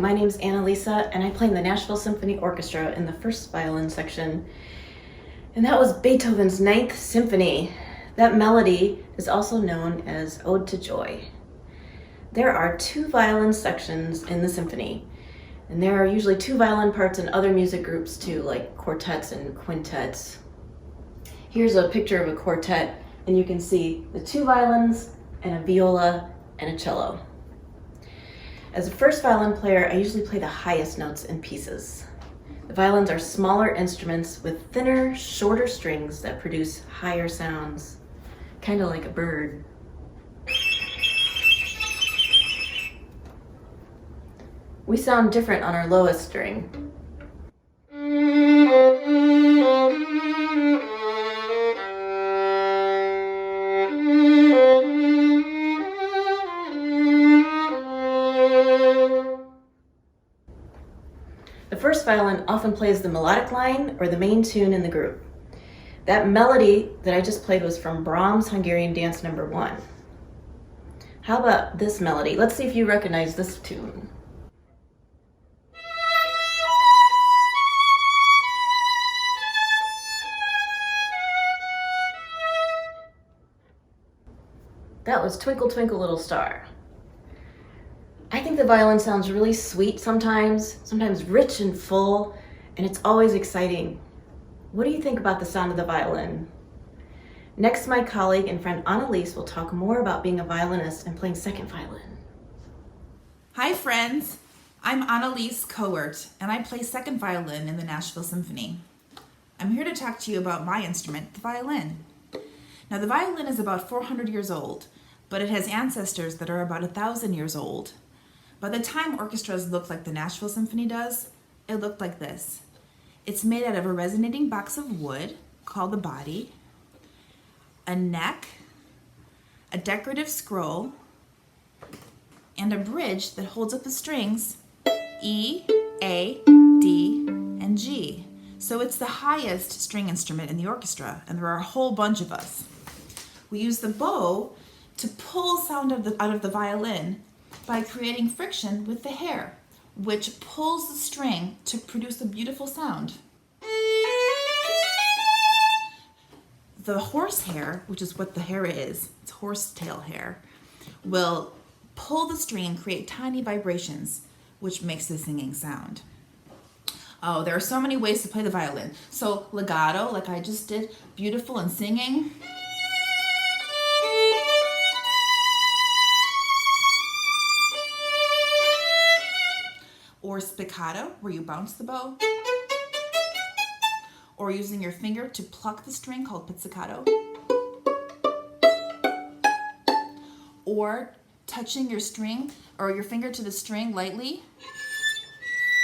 my name's Annaliese, and I play in the Nashville Symphony Orchestra in the first violin section. And that was Beethoven's Ninth Symphony. That melody is also known as Ode to Joy. There are 2 violin sections in the symphony, and there are usually 2 violin parts in other music groups too, like quartets and quintets. Here's a picture of a quartet, and you can see the 2 violins and a viola and a cello. As a first violin player, I usually play the highest notes in pieces. The violins are smaller instruments with thinner, shorter strings that produce higher sounds, kind of like a bird. We sound different on our lowest string. The first violin often plays the melodic line or the main tune in the group. That melody that I just played was from Brahms' Hungarian Dance No. 1. How about this melody? Let's see if you recognize this tune. That was Twinkle Twinkle Little Star. I think the violin sounds really sweet sometimes rich and full, and it's always exciting. What do you think about the sound of the violin? Next, my colleague and friend Annaliese will talk more about being a violinist and playing second violin. Hi friends, I'm Annaliese Kowert, and I play second violin in the Nashville Symphony. I'm here to talk to you about my instrument, the violin. Now the violin is about 400 years old, but it has ancestors that are about 1,000 years old. By the time orchestras looked like the Nashville Symphony does, it looked like this. It's made out of a resonating box of wood called the body, a neck, a decorative scroll, and a bridge that holds up the strings E, A, D, and G. So it's the highest string instrument in the orchestra, and there are a whole bunch of us. We use the bow to pull sound out of the violin by creating friction with the hair, which pulls the string to produce a beautiful sound. The horsehair, which is what the hair is, it's horsetail hair, will pull the string and create tiny vibrations, which makes the singing sound. Oh, there are so many ways to play the violin. So legato, like I just did, beautiful and singing. Or spiccato, where you bounce the bow. Or using your finger to pluck the string, called pizzicato. Or touching your string or your finger to the string lightly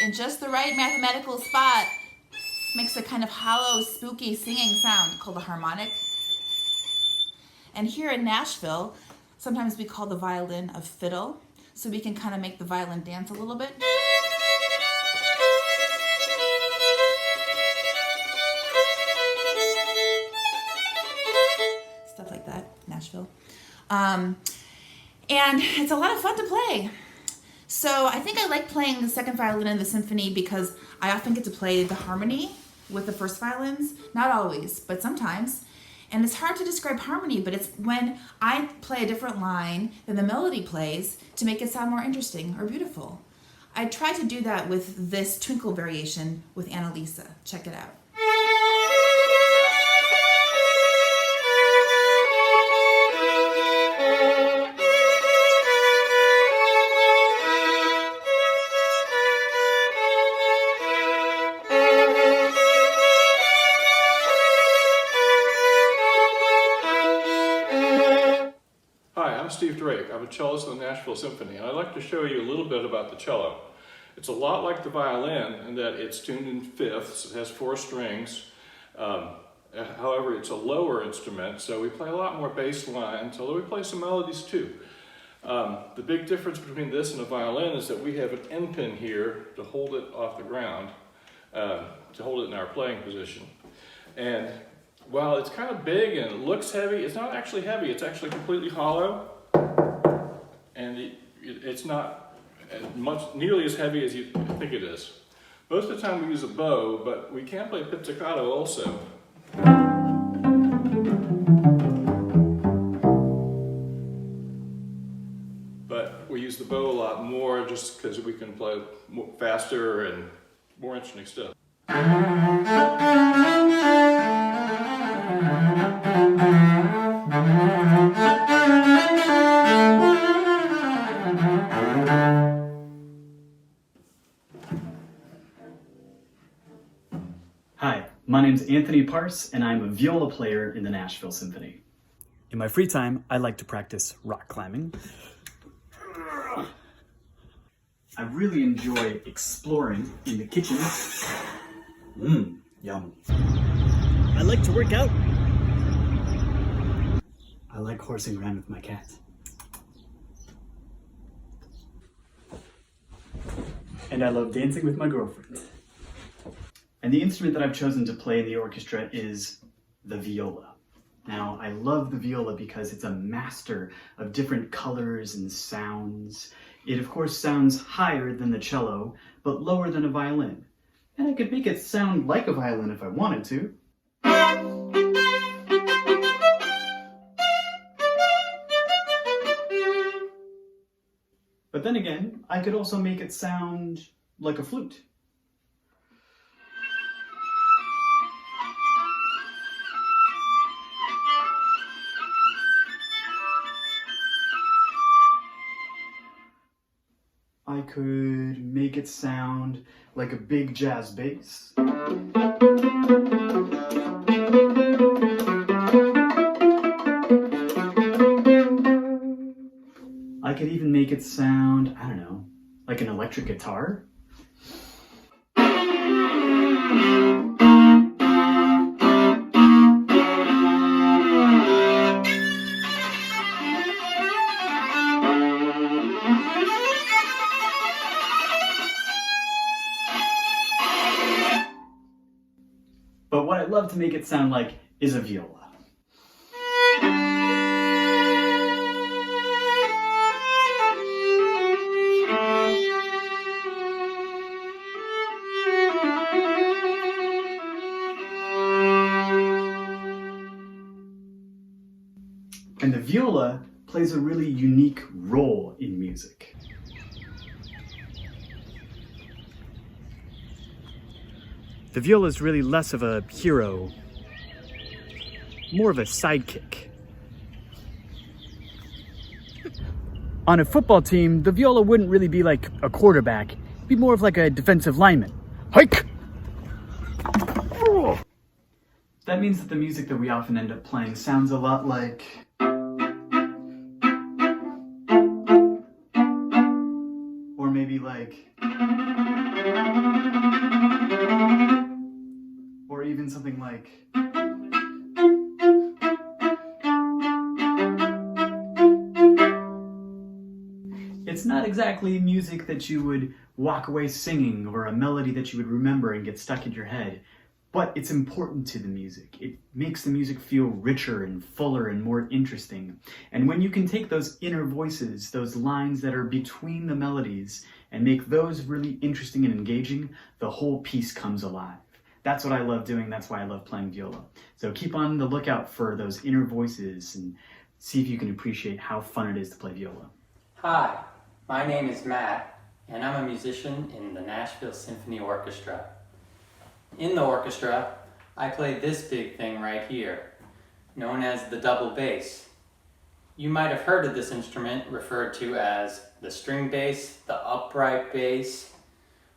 in just the right mathematical spot makes a kind of hollow, spooky singing sound called a harmonic. And here in Nashville, sometimes we call the violin a fiddle, so we can kind of make the violin dance a little bit. Stuff like that, Nashville. And it's a lot of fun to play. So I think I like playing the second violin in the symphony because I often get to play the harmony with the first violins. Not always, but sometimes. And it's hard to describe harmony, but it's when I play a different line than the melody plays to make it sound more interesting or beautiful. I try to do that with this twinkle variation with Annaliese. Check it out. I'm Steve Drake. I'm a cellist in the Nashville Symphony, and I'd like to show you a little bit about the cello. It's a lot like the violin in that it's tuned in fifths. It has 4 strings. However, it's a lower instrument, so we play a lot more bass lines, although we play some melodies too. The big difference between this and a violin is that we have an end pin here to hold it off the ground, to hold it in our playing position. And while it's kind of big and it looks heavy, it's not actually heavy. It's actually completely hollow, and it's not nearly as heavy as you think it is. Most of the time we use a bow, but we can play pizzicato also. But we use the bow a lot more just because we can play faster and more interesting stuff. Hi, my name's Anthony Parce, and I'm a viola player in the Nashville Symphony. In my free time, I like to practice rock climbing. I really enjoy exploring in the kitchen. Yum. I like to work out. I like horsing around with my cat. And I love dancing with my girlfriend. And the instrument that I've chosen to play in the orchestra is the viola. Now, I love the viola because it's a master of different colors and sounds. It, of course, sounds higher than the cello, but lower than a violin. And I could make it sound like a violin if I wanted to. But then again, I could also make it sound like a flute. I could make it sound like a big jazz bass. I could even make it sound, I don't know, like an electric guitar. But what I love to make it sound like is a viola. And the viola plays a really unique role in music. The viola is really less of a hero, more of a sidekick. On a football team, the viola wouldn't really be like a quarterback. It'd be more of like a defensive lineman. Hike! That means that the music that we often end up playing sounds a lot like... or maybe like... or even something like... It's not exactly music that you would walk away singing or a melody that you would remember and get stuck in your head, but it's important to the music. It makes the music feel richer and fuller and more interesting. And when you can take those inner voices, those lines that are between the melodies, and make those really interesting and engaging, the whole piece comes alive. That's what I love doing. That's why I love playing viola. So keep on the lookout for those inner voices and see if you can appreciate how fun it is to play viola. Hi, my name is Matt, and I'm a musician in the Nashville Symphony Orchestra. In the orchestra, I play this big thing right here, known as the double bass. You might have heard of this instrument referred to as the string bass, the upright bass,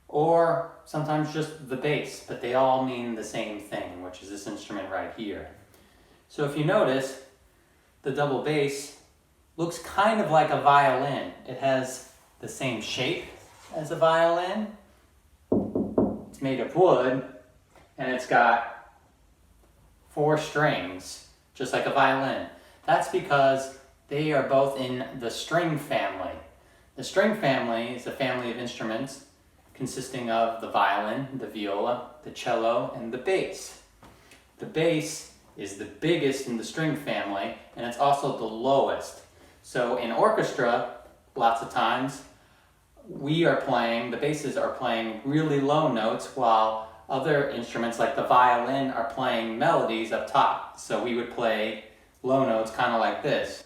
or sometimes just the bass, but they all mean the same thing, which is this instrument right here. So if you notice, the double bass looks kind of like a violin. It has the same shape as a violin. It's made of wood, and it's got 4 strings, just like a violin. That's because they are both in the string family. The string family is a family of instruments consisting of the violin, the viola, the cello, and the bass. The bass is the biggest in the string family, and it's also the lowest. So in orchestra, lots of times, the basses are playing really low notes while other instruments like the violin are playing melodies up top. So we would play low notes kind of like this.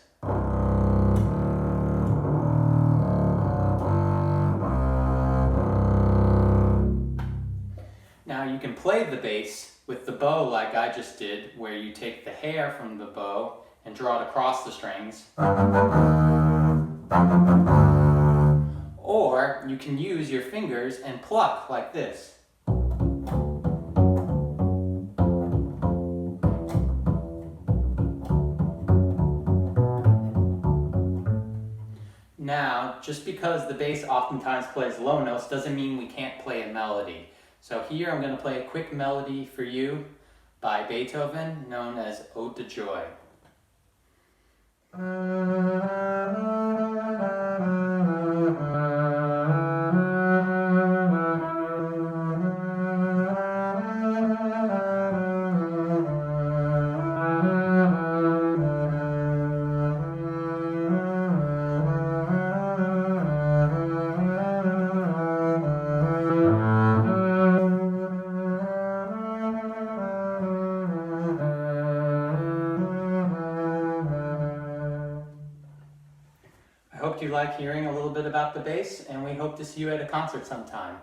Now you can play the bass with the bow like I just did, where you take the hair from the bow and draw it across the strings. Or you can use your fingers and pluck like this. Now, just because the bass oftentimes plays low notes doesn't mean we can't play a melody. So here I'm going to play a quick melody for you by Beethoven known as Ode to Joy. I hope you like hearing a little bit about the bass, and we hope to see you at a concert sometime.